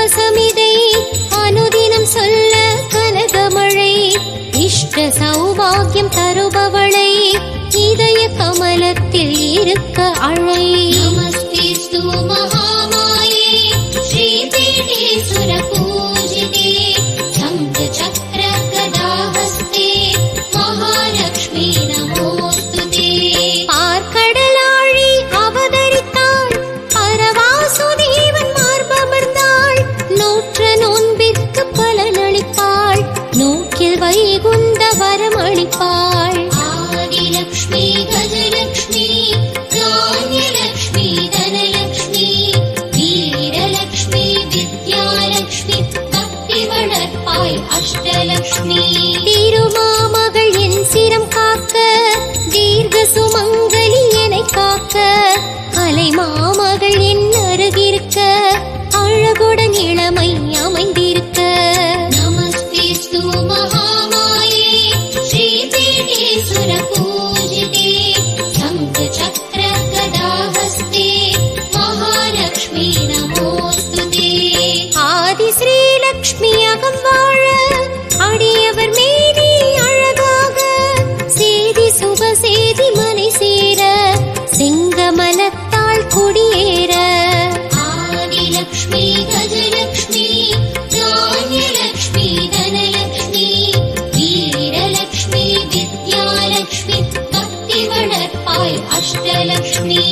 கவசமிதை அனுதினம் சொல்ல கனகமழை இஷ்ட சௌபாகியம் தருபவளை இதய கமலத்தில் இருக்க அழை. நமஸ்தேஸ்து மகாமாயே ஸ்ரீபீடேஸ்வர பூஜிதே சங்க சக்ர கதாஹஸ்தே மகாலக்ஷ்மி நமோஸ்துதே. பார்க்கடலாழி அவதரித்தாள் பரவாசுதேவன் மார்பமர்ந்தாள் நூற்ற நோன்பிற்கு பலனளிப்பாள் நோக்கில் வைகுந்த வரமளிப்பாள். ஆதிலக்ஷ்மி கஜலக்ஷ்மி தான்யலக்ஷ்மி தனலக்ஷ்மி வீரலக்ஷ்மி வித்யாலக்ஷ்மி பக்தி வளர்ப்பாய் அஷ்டலக்ஷ்மி. திருமாமகள் என் சிரம் காக்க தீர்க்க சுமங்கலி என்னை காக்க அலை மாமகள் என் அருகிருக்க அழகுடன் இளமை அமைந்திருக்க. நமஸ்தேஸ்து மகாமாயே ஸ்ரீபீடேஸ்வர பூஜிதே சங்க சக்ர கதாஹஸ்தே மகாலக்ஷ்மி நமோஸ்துதே. ஆதி ஸ்ரீலக்ஷ்மி அகம் வாழ அடியவர் மேனி அழகாக சேதி சுப சேதி மனை சேர சிங்கமலத்தாள் குடியேற. ஆதிலக்ஷ்மி கஜலக்ஷ்மி தான்யலக்ஷ்மி தனலக்ஷ்மி வீரலக்ஷ்மி வித்யாலக்ஷ்மி பக்தி வளர்ப்பாய் அஷ்டலக்ஷ்மி.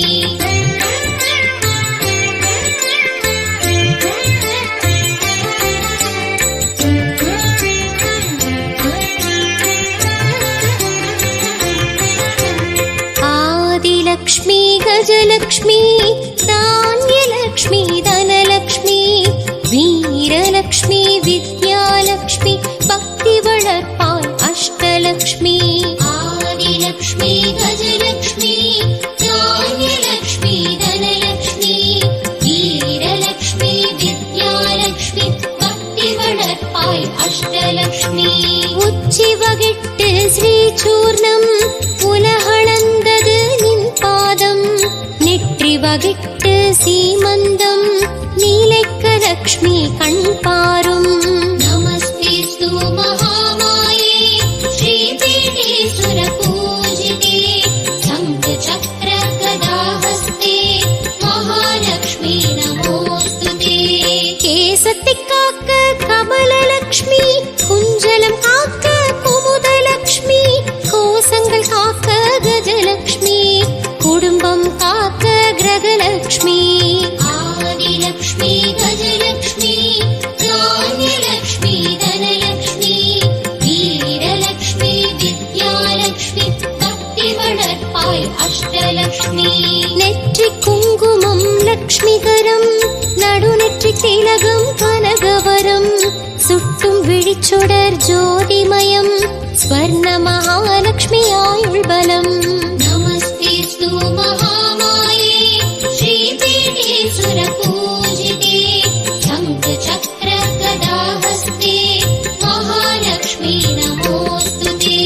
ஆதிலக்ஷ்மி கஜலக்ஷ்மி தான்யலக்ஷ்மி தனலக்ஷ்மி வீரலக்ஷ்மி வித்யாலக்ஷ்மி பக்தி வளர்ப்பாய் அஷ்டலக்ஷ்மி. ஆதிலக்ஷ்மி கஜலக்ஷ்மி தான்யலக்ஷ்மி தனலக்ஷ்மி வீரலக்ஷ்மி வித்யாலக்ஷ்மி பக்தி வளர்ப்பாய் அஷ்டலக்ஷ்மி. உச்சி வகிட்டு ஸ்ரீ சூர்ணம் உலகளந்தது நின் பாதம் நெற்றி வகிட்டு சீமந்தம் நீலைக்க லக்ஷ்மி கண் பாரும். நமஸ்தேஸ்து மகாமாயே ஸ்ரீபீடேஸ்வர பூஜிதே சங்க சக்ர கதாஹஸ்தே மகாலக்ஷ்மி நமோஸ்துதே. கேசத்தை காக்க கமலலக்ஷ்மி குஞ்சலம் காக்க குமுதலக்ஷ்மி கோசங்கள் காக்க கஜலக்ஷ்மி குடும்பம் காக்க கிரகலக்ஷ்மி. ஆதிலக்ஷ்மி கஜலக்ஷ்மி தான்யலக்ஷ்மி தனலக்ஷ்மி வீரலக்ஷ்மி வித்யாலக்ஷ்மி பக்தி வளர்ப்பாய் அஷ்டலக்ஷ்மி. நெற்றி குங்குமம் லக்ஷ்மிகரம் நடுநெற்றி திலகம் கனகவரம் சுட்டும் விழிச்சுடர் ஜோதிமயம் ஸ்வர்ண மகாலக்ஷ்மி ஆயுள் பலம். நமஸ்தேஸ்து மகாமாயே ஸ்ரீபீடேஸ்வர பூஜிதே சங்க சக்ர கதாஹஸ்தே மகாலக்ஷ்மி நமோஸ்துதே.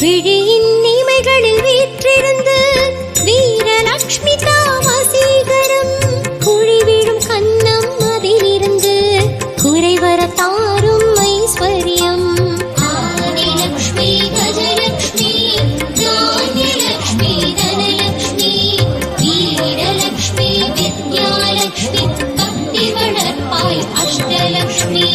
விழியின் இமைகளில் வீற்றிருந்து வீரலக்ஷ்மி தாமசீகரம் குழிவிடும் கன்னம் அதிலிருந்து குறைவர தாரும் ஐஸ்வர்யம். ஆதிலக்ஷ்மி கஜலக்ஷ்மி தான்யலக்ஷ்மி தனலக்ஷ்மி வீரலக்ஷ்மி வித்யாலக்ஷ்மி பக்தி வளர்ப்பாய் அஷ்டலக்ஷ்மி.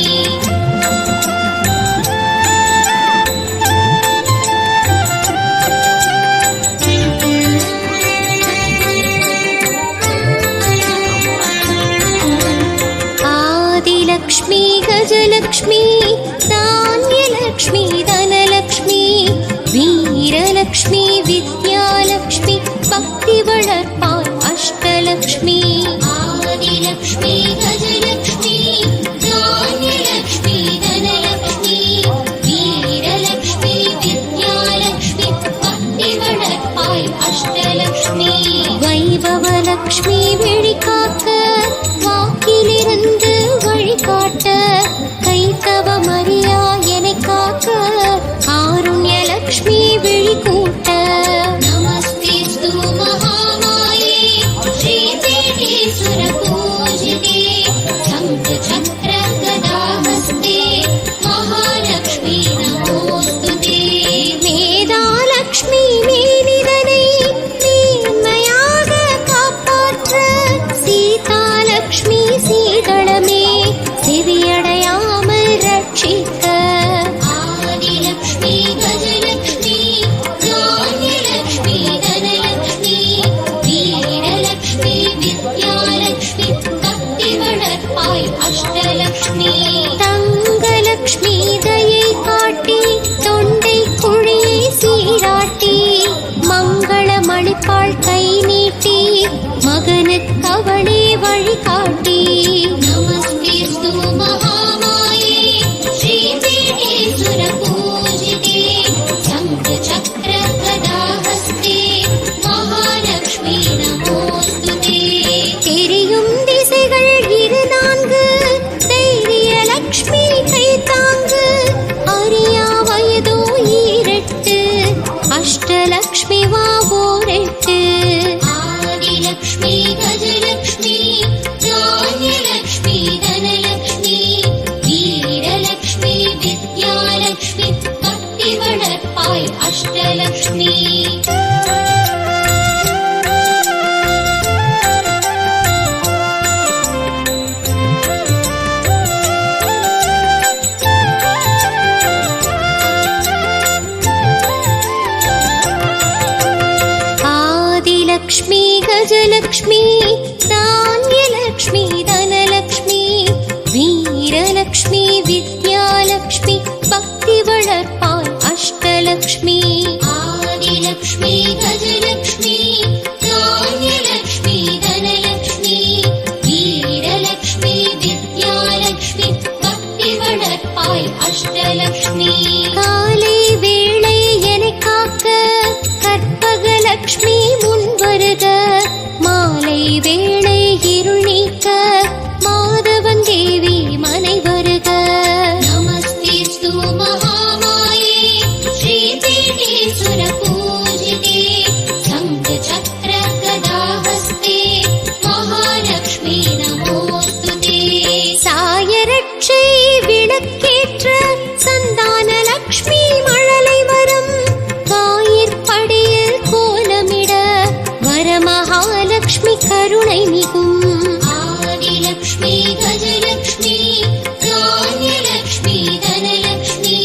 ஆதிலக்ஷ்மி கஜலக்ஷ்மி தான்யலக்ஷ்மி தனலக்ஷ்மி வீரலக்ஷ்மி வித்யாலக்ஷ்மி பக்தி வளர்ப்பாய் அஷ்டலக்ஷ்மி. ஆதிலக்ஷ்மி கஜலக்ஷ்மி தான்யலக்ஷ்மி தனலக்ஷ்மி வீரலக்ஷ்மி வித்யாலக்ஷ்மி பக்தி வளர்ப்பாய் அஷ்டலக்ஷ்மி. வைபவலக்ஷ்மி விழி காக்க வாக்கிலிருந்து வழிகாட்ட கைத்தவ கஜலக்ஷ்மி தான்யலக்ஷ்மி தனலக்ஷ்மி வீரலக்ஷ்மி வித்யாலக்ஷ்மி பக்தி வளர்ப்பாய் அஷ்டலக்ஷ்மி ஆதிலக்ஷ்மி கஜலக்ஷ்மி தான்யலக்ஷ்மி தனலக்ஷ்மி வீரலக்ஷ்மி வித்யாலக்ஷ்மி பக்தி வளர்ப்பாய் அஷ்டலக்ஷ்மி காலை வேளை என்னை காக்க கற்பகலக்ஷ்மி முன் வருக மாலை வேளை இருள் நீக்க மாதவன் தேவி மனை வருக நமஸ்தேஸ்து மகாமாயே ஸ்ரீ பீடேஸ்வர பூஜிதே சங்க சக்கர கதாஹஸ்தே மகாலக்ஷ்மி நமோஸ்துதே சாயரட்சை விளக்கேற்ற சந்தான லக்ஷ்மி மழலை வரம் வாயிற்படியில் கோலமிட வரமகாலக்ஷ்மி கருணை மிகும் ஆதிலக்ஷ்மி கஜலக்ஷ்மி தான்யலக்ஷ்மி தனலக்ஷ்மி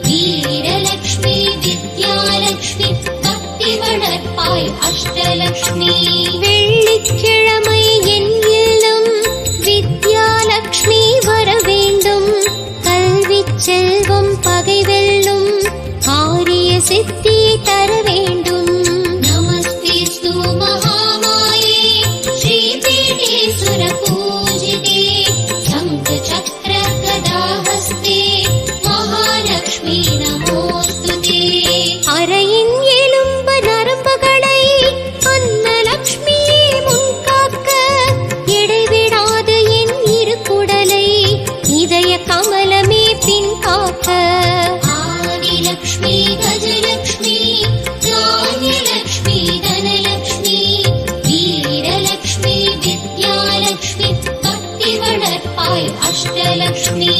வீரலக்ஷ்மி வித்யாலக்ஷ்மி பக்தி வளர்ப்பாய் அஷ்டலக்ஷ்மி வெள்ளிக்கிழமை என் இல்லம் வித்யாலக்ஷ்மி வர வேண்டும் கல்வி செல்வம் பகை வெல்லும் ஆரிய சித்தி தர வேண்டும் நமஸ்தேஸ்து மகாமாயே ஸ்ரீ பீடேஸ்வர பூஜிதே சங்க சக்கர கதாஹஸ்தே மகாலக்ஷ்மி நமோஸ்துதே அறையின் எலும்பு நரம்புகளை அன்னலக்ஷ்மியே முன்காக்க இடைவிடாது என் இரு குடலை இதய கமலமே பின் காக்க ஆதிலக்ஷ்மி கஜலக்ஷ்மி தான்யலக்ஷ்மி தனலக்ஷ்மி வீரலக்ஷ்மி வித்யாலக்ஷ்மி பக்தி வளர்ப்பாய் அஷ்டலக்ஷ்மி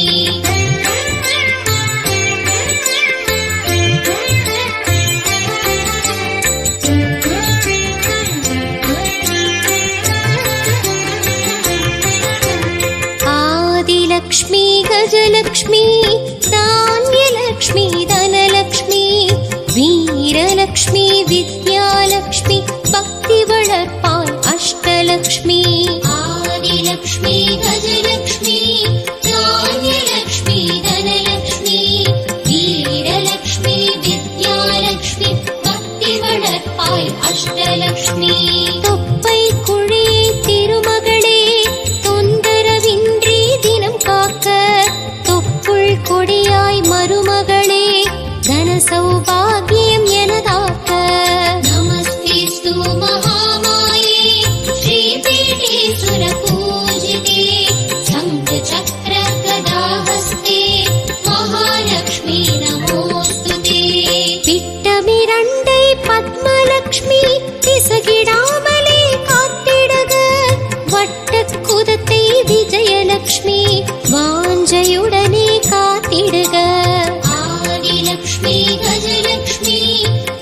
ஆதிலக்ஷ்மி கஜலக்ஷ்மி தான்யலக்ஷ்மி தனலக்ஷ்மி வீரலக்ஷ்மி வித்யாலக்ஷ்மி பக்தி வளர்ப்பாய் அஷ்டலக்ஷ்மி ஆதிலக்ஷ்மி கஜலக்ஷ்மி தான்யலக்ஷ்மி தனலக்ஷ்மி வீரலக்ஷ்மி வித்யாலக்ஷ்மி பக்தி வளர்ப்பாய் அஷ்டலக்ஷ்மி தொப்பை குழி திருமகளே தொந்தரவின்றி தினம் காக்க தொப்புள் கொடியாய் மருமகளே தன சௌபாகியம் எனதாக்க நமஸ்தேஸ்து மகாமாயே ஸ்ரீ பீடேஸ்வர பூஜிதே சங்க சக்கர கதாஹஸ்தே மகாலக்ஷ்மி நமோஸ்துதே பிட்டமிரண்டை பத்மலக்ஷ்மி பிசகிடாமலே காத்திடுக வட்டக்குதத்தை விஜயலக்ஷ்மி வாஞ்சையுடனே காத்திடுக ஆதிலக்ஷ்மி கஜலக்ஷ்மி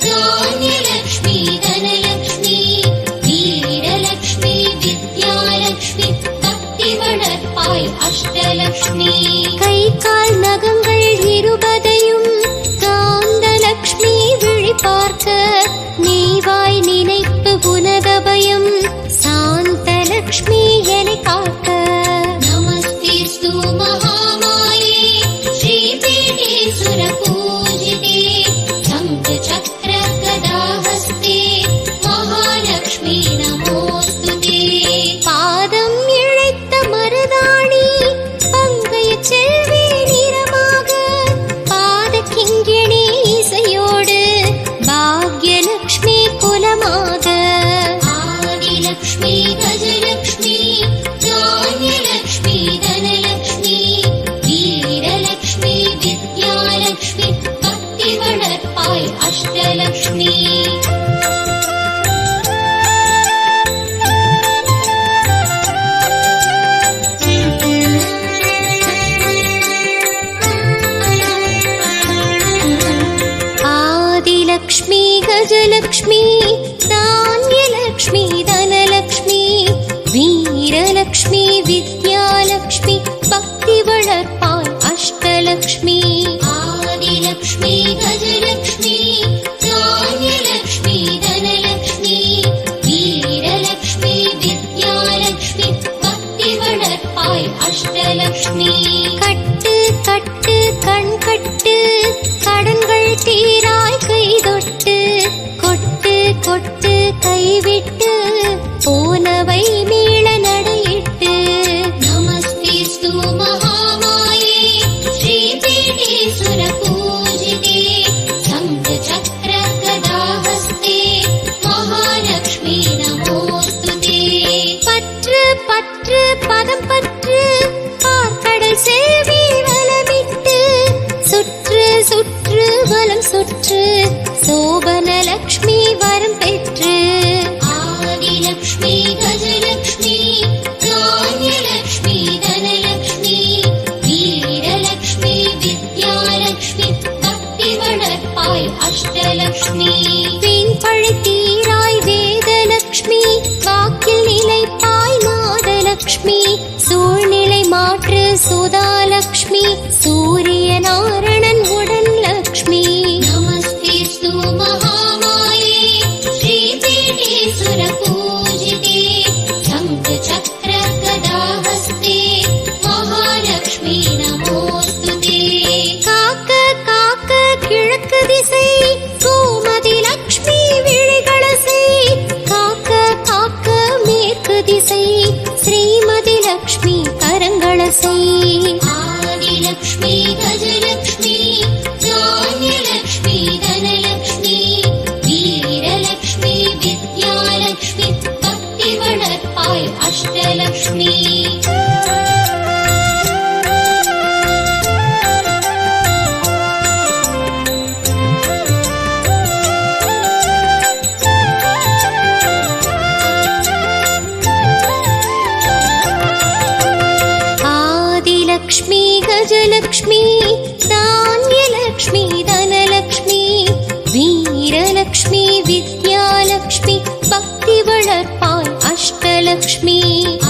தான்யலக்ஷ்மி தனலக்ஷ்மி வீரலக்ஷ்மி வித்யாலக்ஷ்மி பக்தி வளர்ப்பாய் அஷ்டலக்ஷ்மி கை கால் நகங்கள் இருபதையும் காந்தலக்ஷ்மி விழி பார்க்க நீவாய் நினைப்பு புனதபயம் சாந்தலக்ஷ்மி என்னை காக்க நமஸ்தேஸ்து மகாமாயே ஸ்ரீ பீடேஸ்வர பூஜிதே சங்க சக்கர கதாஹஸ்தே மகாலக்ஷ்மி நமோஸ்துதே பாதம் இழைத்த மருதாணி பங்கைய செல்வி நிறமாக பாத கிங்கிணி இசையோடு பாக்யலக்ஷ்மி குலமாக ஆதிலக்ஷ்மி கஜலக்ஷ்மி தான்யலக்ஷ்மி தனலக்ஷ்மி வீரலக்ஷ்மி வித்யாலக்ஷ்மி பக்தி வளர்ப்பாய் அஷ்டலக்ஷ்மி ஆதிலக்ஷ்மி கஜலக்ஷ்மி தான்யலக்ஷ்மி தனலக்ஷ்மி வீரலக்ஷ்மி வித்யாலக்ஷ்மி பக்தி வளர்ப்பாய் அஷ்டலக்ஷ்மி ஆதிலக்ஷ்மி கஜலக்ஷ்மி தான்யலக்ஷ்மி தனலக்ஷ்மி வீரலக்ஷ்மி அஷ்டலக்ஷ்மி. வீண்பழி தீராய் வேதலக்ஷ்மி, வாக்கில் நிலைப்பாய் நாதலக்ஷ்மி. சூழ்நிலை மாற்று சுதாலக்ஷ்மி, சூரிய நாரணன் உடன் லக்ஷ்மி. நமஸ்தேஸ்து மகாமாயே ஸ்ரீபீடேஸ்வர பூஜிதே, சங்க சக்கர கதாஹஸ்தே மகாலக்ஷ்மி நமோஸ்துதே. காக்க காக்க கிழக்கு திசை கோமதி லக்ஷ்மி விழிகளசை, காக்க காக்க மேற்கு திசை ஸ்ரீமதி லக்ஷ்மி கரங்களசை. ஆதிலக்ஷ்மி கஜலக்ஷ்மி தானியலக்ஷ்மி தனலக்ஷ்மி, வீரலக்ஷ்மி வித்யாலக்ஷ்மி, பக்தி வளர்ப்பாய் அஷ்டலக்ஷ்மி. ஆதிலக்ஷ்மி கஜலக்ஷ்மி தானியலக்ஷ்மி தனலக்ஷ்மி, வீரலக்ஷ்மி வித்யாலக்ஷ்மி, பக்தி வளர்ப்பாய் அஷ்டலக்ஷ்மி.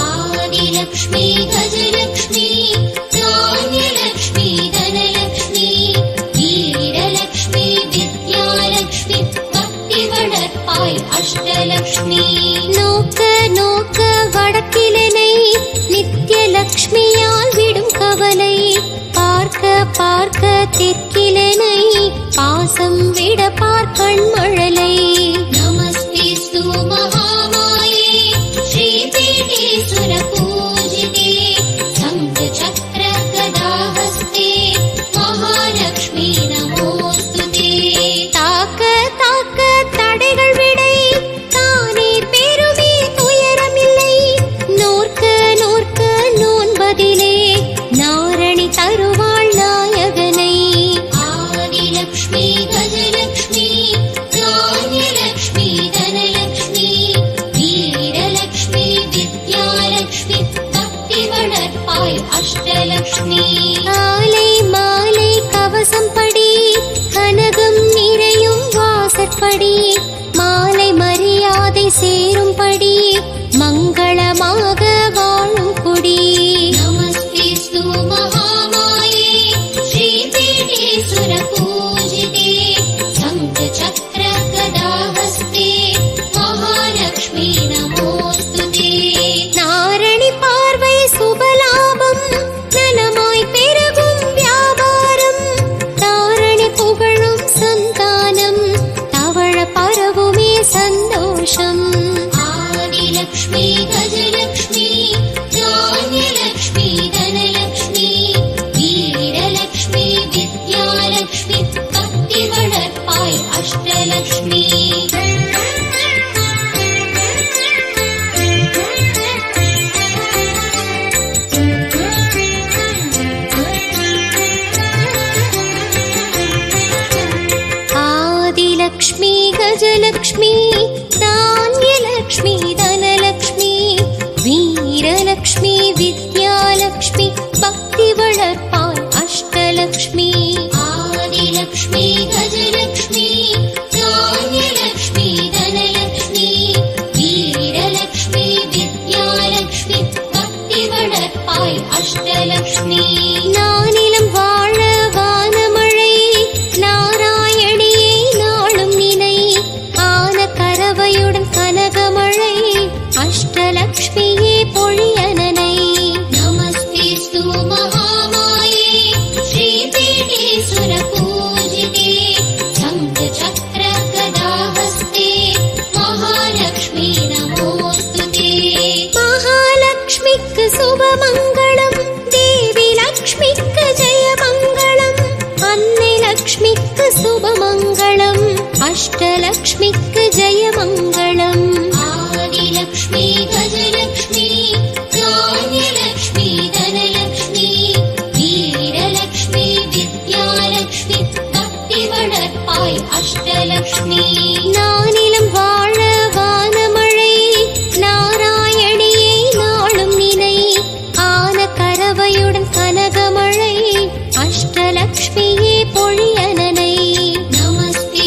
ஆதிலக்ஷ்மி கஜலக்ஷ்மி தானியலக்ஷ்மி தனலக்ஷ்மி, வீரலக்ஷ்மி வித்யாலக்ஷ்மி, பக்தி வளர்ப்பாய் அஷ்டலக்ஷ்மி. நோக்க நோக்க வடக்கிலனை நித்யலக்ஷ்மியால் விடும் கவலை, பார்க்க பார்க்க தெற்கிலனை பாசம் விட பார்க்கண் மழலை. நமஸ்தேஸ்து மகாமாயே ஸ்ரீபீடேஸ்வர பூஜிதே, சங்க சக்கர கதாஹஸ்தே மகாலக்ஷ்மி நமோஸ்துதே. தாக்க தாக்க தடைகள் விடை, தானே பெருமே துயரமில்லை. நோர்க்க நோர்க்க நோன்பதிலே நாரணி தருவாள் நாயகனை. ஆதிலக்ஷ்மி கஜலக்ஷ்மி தானியலக்ஷ்மி தனலக்ஷ்மி, வீரலக்ஷ்மி வித்யாலக்ஷ்மி, பக்தி வளர்ப்பாய் அஷ்டலக்ஷ்மி. ஆலை மாலை கவசம் படி, கனகம் நிறையும் வாசற்படி, மாலை மரியாதை சேரும்படி மங்களமாக வாழும் குடி. நமஸ்தேஸ்து மகாமாயே ஸ்ரீபீடேஸ்வர பூஜிதே, சங்க சக்கர கதாஹஸ்தே மகாலக்ஷ்மி நமோஸ்துதே. நாரணி பார்வை சுபலாபம், நலமாய் பெருகும் வியாபாரம், தாரணி புகழும் சந்தானம், தவழ பரவுமே சந்தோஷம். ஆதிலக்ஷ்மி கஜலக்ஷ்மி தானியலக்ஷ்மி தனலக்ஷ்மி, வீரலக்ஷ்மி வித்யாலக்ஷ்மி, பக்தி வளர்ப்பாய் அஷ்டலக்ஷ்மி. ஆதிலக்ஷ்மி கஜலக்ஷ்மி தானியலக்ஷ்மி தனலக்ஷ்மி, வீரலக்ஷ்மி வித்யாலக்ஷ்மி, பக்தி வளர்ப்பாய் அஷ்டலக்ஷ்மி. ஆதிலக்ஷ்மி கஜலக்ஷ்மி தானியலக்ஷ்மி தனலக்ஷ்மி, வீரலக்ஷ்மி வித்யாலக்ஷ்மி, பக்தி வளர்ப்பாய் அஷ்டலக்ஷ்மி. நானிலம் வாழ வானமழை, நாராயணியை நாளும் நினை, ஆன கரவையுடன் கனகமழை, அஷ்டலக்ஷ்மியே பொழியனனை. நமஸ்தேஸ்து மகாமாயே ஸ்ரீபீடேஸ்வர பூஜிதே, சங்க சக்கர கதாஹஸ்தே மகாலக்ஷ்மி நமோஸ்துதே. மகாலக்ஷ்மிக்கு சுபமங்களம், தேவி லக்ஷ்மிக்கு ஜெயமங்களம், அன்னை லக்ஷ்மிக்கு சுபமங்களம், அஷ்டலக்ஷ்மிக்கு ஜெயமங்களம். ஆதிலக்ஷ்மி கஜலக்ஷ்மி தானியலக்ஷ்மி தனலக்ஷ்மி, வீரலக்ஷ்மி வித்யாலக்ஷ்மி, பக்தி வளர்ப்பாய் அஷ்டலக்ஷ்மி. நானிலம் வாழ வானமழை, நாராயணியை நாளும் நினை, ஆன கரவையுடன் கனகமழை, அஷ்டலக்ஷ்மியே பொழியனனை. நமஸ்தே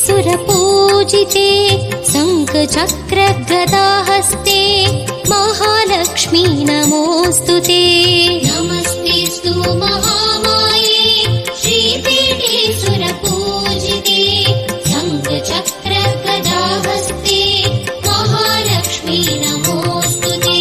सुरपूजिते शङ्खचक्रगदाहस्ते महालक्ष्मी नमोऽस्तुते नमस्तेऽस्तु महामाये श्रीपीठे सुरपूजिते शङ्खचक्रगदाहस्ते महालक्ष्मी नमोऽस्तुते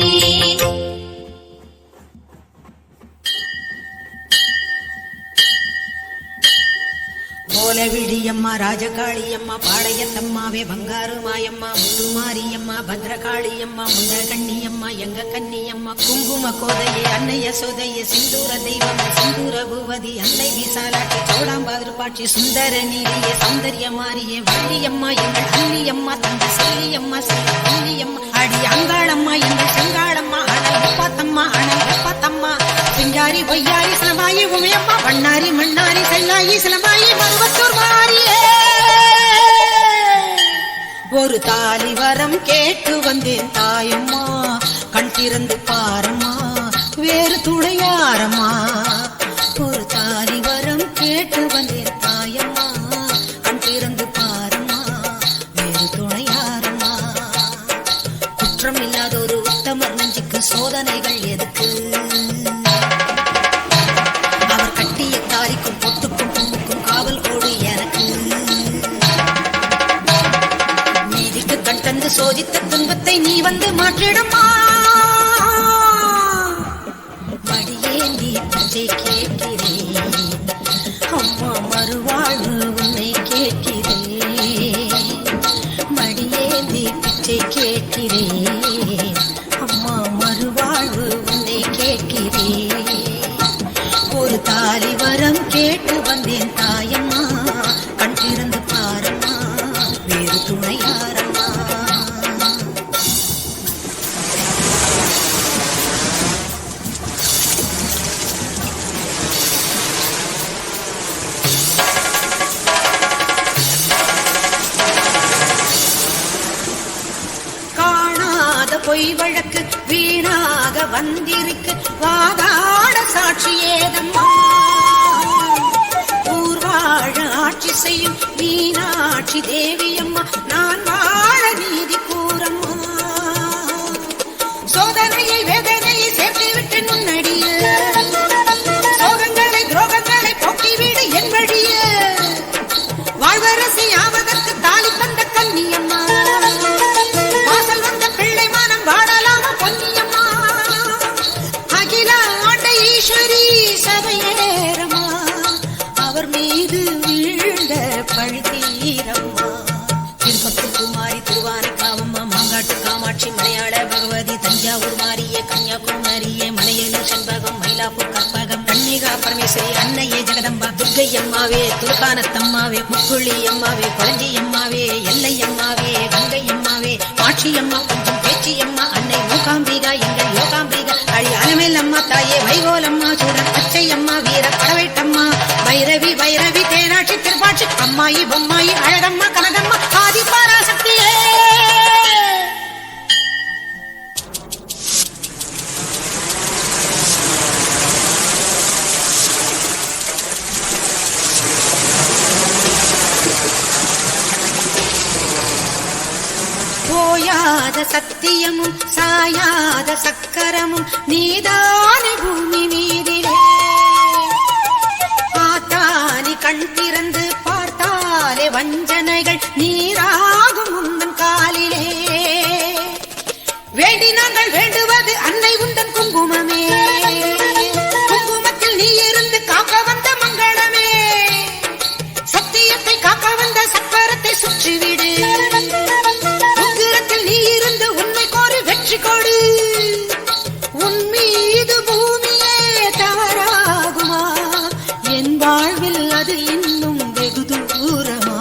கோலவிழியம்மா ராஜகாளியம்மா பாளையத்தம்மாவே பங்காரு மாயம்மா முத்துமாரியம்மா பத்ரகாளியம்மா முண்டகண்ணியம்மா எங்க கன்னியம்மா குங்கும கோதையே அன்னைய சோதையே சிந்தூர தெய்வம் சிந்தூர பூவதி அன்னை விசாலாட்சி சௌடாம்பாதிருப்பாட்சி சுந்தர நீலியே சௌந்தர்ய மாரியே வள்ளியம்மா எங்கள் அன்னியம்மா தந்த செல்லியம்மா செல்ல அன்னியம்மா அடி அங்காளம்மா எங்கள் செங்காளம்மா அனல் வெப்பாத்தம்மா அனல் வெப்பாத்தம்மா சிங்காரி பொய்யாரி சிலமாயி உமையம்மா வண்ணாரி மண்ணாரி செல்லாயி சிலமாயி மருவத்தூர் மாரியே ஒரு தாலி வரம் கேட்டு வந்தேன் தாயம்மா கண் திறந்து பாரம்மா வேறு துணையாரம்மா ஒரு தாலி வரம் கேட்டு வந்தேன் தாயம்மா கண் திறந்து பாரம்மா வேறு துணையாரம்மா குற்றம் இல்லாத ஒரு உத்தமர் நெஞ்சுக்கு சோதனைகள் எதுக்கு பொட்டுக்கும் பொண்ணுக்கும் காவல் கோடு எனக்கு நீதிக்கு கண் தந்து சோதித்த துன்பத்தை நீ வந்து மாற்றிடமா மடியேந்தி பச்சை கேட்கிறேன் அம்மா மறுவாழ்வு உன்னை கேட்கிறேன் மடியேந்தி பிச்சை கேட்கிறேன் அம்மா மறுவாழ்வு உன்னை கேட்கிறேன் ஒரு தாலி வரம் கேட்டு வந்தேன் தாயம்மா கண் திறந்து பாரம்மா வேறு துணையாரம்மா காணாத பொய் வழக்கு வீணாக வந்திருக்கு வாதாட சாட்சி ஏதம்மா ஊர்வாழ ஆட்சி செய்யும் மீனாட்சி தேவியம்மா நான் வாழ நீதி கூறம்மா சோதனையை வேதனையை சேர்த்துவிட்டு முன்னடிய சோகங்களை துரோகங்களை போக்கிவிடு என் வழிய வாழ்வரசி ஆவதற்கு தாலி தந்த கன்னியம்மா வாசல் வந்த பிள்ளை மானம் வாழலாமா பொன்னியம்மா அகில ஆண்ட ஈஸ்வரி சபையேறமா அவர் மீது வீழ்ந்த பழி தீரம்மா திருப்பத்து குமாரி திருவானைக்காவம்மா மாங்காட்டு காமாட்சி மலையாள பகவதி தஞ்சாவூர் மாரியே கன்னியாகுமரியே மலையலு செண்பகம் மயிலாப்பூர் கற்பகம் கன்னிகா பரமேஸ்வரி அன்னையே ஜெகதம்பா துர்க்கை அம்மாவே துர்கானத்தம்மாவே முக்குழி அம்மாவே குளஞ்சி அம்மாவே எல்லை அம்மாவே கங்கை அம்மாவே ஆட்சி அம்மா கொஞ்சம் பேச்சி அம்மா அன்னை மூகாம்பிகா எங்கள் யோகாம்பிகா அழி அலமேல் அம்மா தாயே வைகோலம்மா சூடன் பச்சை அம்மா வீர படவேட்டம்மா பைரவி பைரவி தேனாட்சி திருப்பாட்சி அம்மாயி பொம்மாயி அழகம்மா கனகம்மா ஆதி பராசக்தியே போயாத சத்தியமும் சாயாத சக்கரமும் நீதானே பூமி மீதிலே ஆத்தானி கண் திறந்து பார்த்தாலே வஞ்சனைகள் நீராகும் உந்தன் காலிலே வேண்டி நாங்கள் வேண்டுவது அன்னை உந்தன் குங்குமமே குங்குமத்தில் நீ இருந்து காக்க வந்த மங்களமே சத்தியத்தை காக்க வந்த சக்கரத்தை சுற்றிவிடு உக்கிரத்தில் நீ இருந்து உண்மை கோரி வெற்றி கொடு உன் மீது பூமியே தவறாகுமா என் வாழ்வில் அது இன்னும் வெகு தூரமா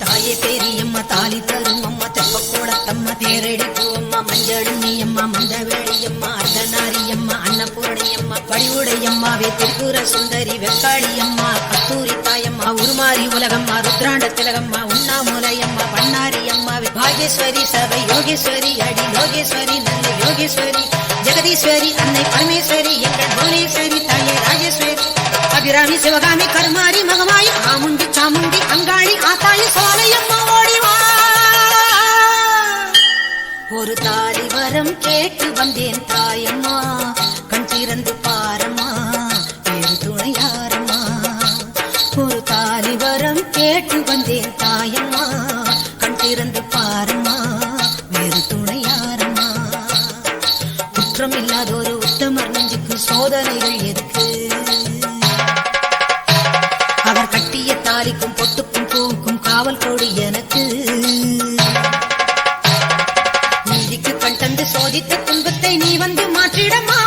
தாயே பெரியம்மா தாலி தரும் அம்மா தெப்பக்கூடத்தம்மா தேரடிப்பு அம்மா மஞ்சளுண்ணியம்மா மந்தவேளியம்மா அர்த்தநாரியம்மா அன்னபூரணியம்மா வடிவுடையம்மாவே திருப்புர சுந்தரி வெக்காளியம்மா கத்தூரி தாயம்மா உருமாறி உலகம்மா ருத்ராண்ட திலகம்மா உண்ணாமுலையம்மா பண்ணாரியம்மாவே பாகேஸ்வரி சபை யோகேஸ்வரி அடி லோகேஸ்வரி நல்ல யோகேஸ்வரி ஜெகதீஸ்வரி அன்னை பரமேஸ்வரி எங்கள் புவனேஸ்வரி தாயே ராஜேஸ்வரி அபிராமி சிவகாமி கருமாரி மகமாயி ஆமுண்டி சாமுண்டி அங்காளி ஆத்தாயி சோலை வரம் கேட்டு வந்தேன் தாயம்மா, கண் திறந்து பாரம்மா வேறு துணையாரம்மா. ஒரு தாலி வரம் கேட்டு வந்தேன் தாயம்மா, கண் திறந்து பாரம்மா வேறு துணையாரம்மா. குற்றம் இல்லாதொரு உத்தமர் நெஞ்சுக்கு சோதனைகள் எதுக்கு? அவர் கட்டிய தாலிக்கும் பொட்டுக்கும் பூவுக்கும் காவல் கோடு எனக்கு. நீதிக்கு கண் தந்து சோதித்த துன்பத்தை நீ வந்து மாற்றிடமா.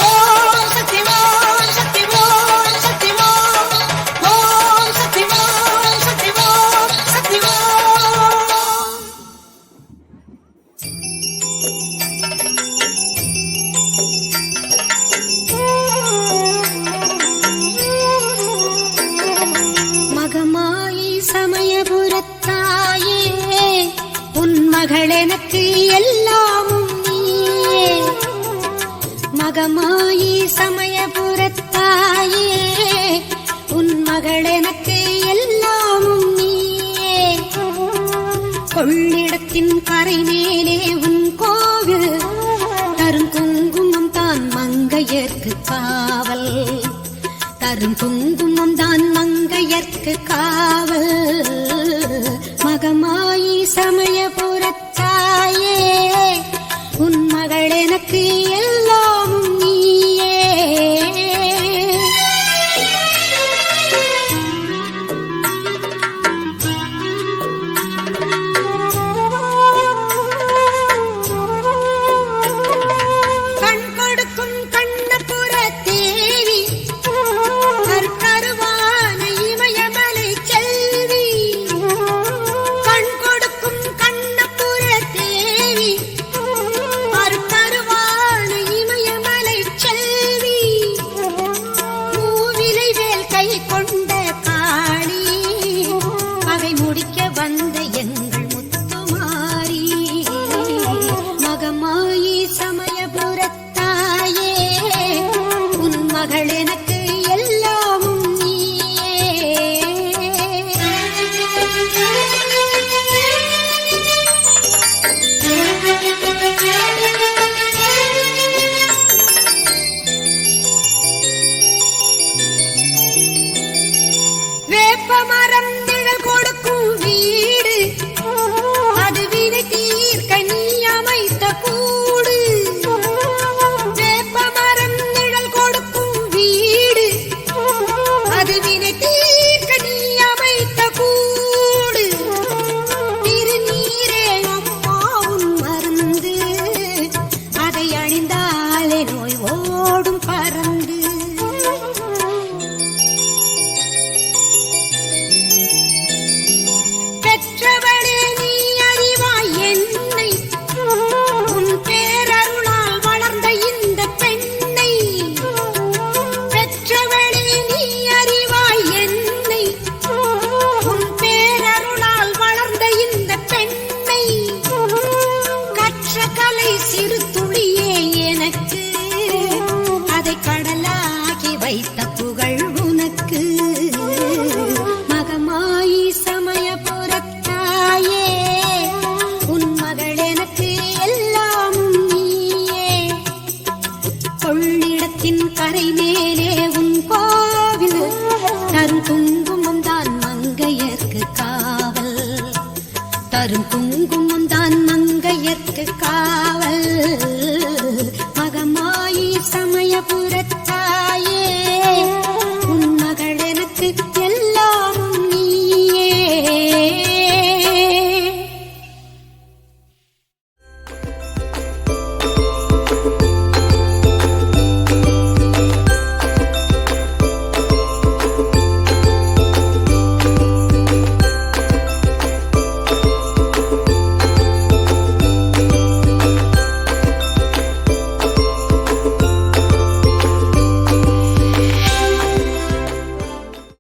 ஓம் சக்தி ஓம் சக்தி ஓம் சக்தி ஓம் ஓம் சக்தி ஓம் சக்தி ஓம் சக்தி ஓம். மகமாயி சமயபுரத்தாயே, உன் மகள் எனக்கு எல்லாமும் நீயே. மகமாயி சமயபுரத்தாயே, உன் மகள் எனக்கு எல்லாமும் நீயே. கொள்ளிடத்தின் கரை மேலே உன் கோவில், தரும் குங்குமம் தான் மங்கையர்க்கு காவல். தரும் குங்குமம் தான் மங்கையர்க்கு காவல். மகமாயி சமயபுரத்தாயே, உன் மகள் எனக்கு எல்லாமும் நீயே. கண் கொடுக்கும் கண்ணபுர தேவி, கருவான இமயமலை செல்வி. கண் கொடுக்கும் கண்ணபுர தேவி, கருவான இமயமலை செல்வி. மூவிலை வேல் கை கொண்ட காளி, அவை முடிக்க வந்த எங்கள் முத்துமாரி. மகமாயி சமயபுரத்தாயே, உன் மகள் எனக்கு எல்லாமும் நீயே. வேப்பமரம் நிழல் கொடுக்கும் வீடு, அது வினை தீர்க்க நீ அமைத்த கூடு. வேப்பமரம் நிழல் கொடுக்கும் வீடு, அது வினை தீர்க்க நீ அமைத்த கூடு. திருநீரே அம்மா உன் மருந்து, அதை அணிந்தாலே நோய் ஓடும் பறந்து. பெற்றவளே நீ அறிவாய் என்னை, உன் பேரருளால் வளர்ந்த இந்த பெண்ணை. பெற்றவளே நீ அறிவாய் என்னை, உன் பேரருளால் வளர்ந்த இந்த பெண்ணை. கற்ற கலை சிறு துளியே எனக்கு, அதை கடலாகி வைத்த புகழ் உனக்கு. மகமாயி சமயபுரத்தாயே, உன் மகள் எனக்கு எல்லாமும் நீயே. கொள்ளிடத்தின் கரை மேலே உன் கோவில், தரும் குங்குமம் தான் மங்கையர்க்கு காவல். தரும் குங்குமம்